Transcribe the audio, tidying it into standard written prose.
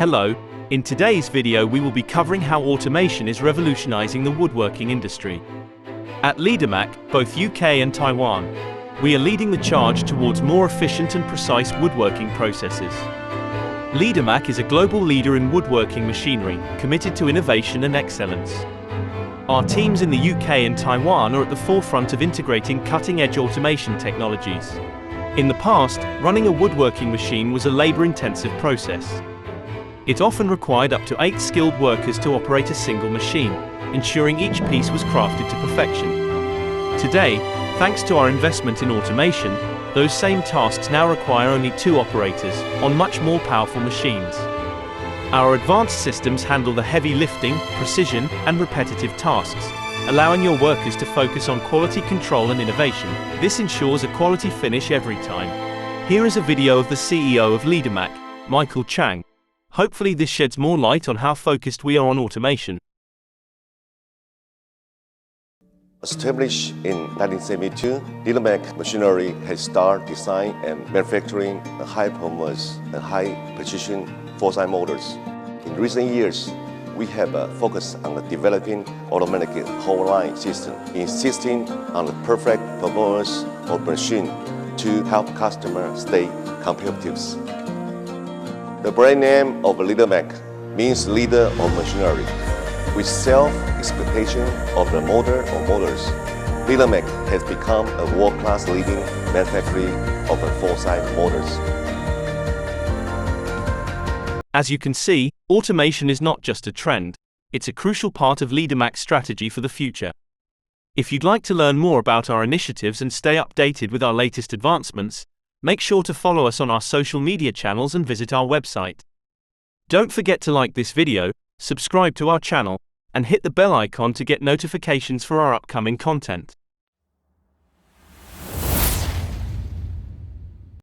Hello, in today's video we will be covering how automation is revolutionizing the woodworking industry. At Leadermac, both UK and Taiwan, we are leading the charge towards more efficient and precise woodworking processes. Leadermac is a global leader in woodworking machinery, committed to innovation and excellence. Our teams in the UK and Taiwan are at the forefront of integrating cutting-edge automation technologies. In the past, running a woodworking machine was a labor-intensive process. It often required up to 8 skilled workers to operate a single machine, ensuring each piece was crafted to perfection. Today, thanks to our investment in automation, those same tasks now require only 2 operators, on much more powerful machines. Our advanced systems handle the heavy lifting, precision, and repetitive tasks, allowing your workers to focus on quality control and innovation. This ensures a quality finish every time. Here is a video of the CEO of Leadermac, Michael Chang. Hopefully this sheds more light on how focused we are on automation. Established in 1972, Leadermac machinery has started design and manufacturing high-performance and high-precision foresight motors. In recent years, we have focused on developing automatic whole line system, insisting on the perfect performance of the machine to help customers stay competitive. The brand name of Leadermac means leader of machinery. With self-expectation of the motor or motors, Leadermac has become a world-class leading manufacturer of foresight motors. As you can see, automation is not just a trend, it's a crucial part of Leadermac's strategy for the future. If you'd like to learn more about our initiatives and stay updated with our latest advancements, make sure to follow us on our social media channels and visit our website. Don't forget to like this video, subscribe to our channel, and hit the bell icon to get notifications for our upcoming content.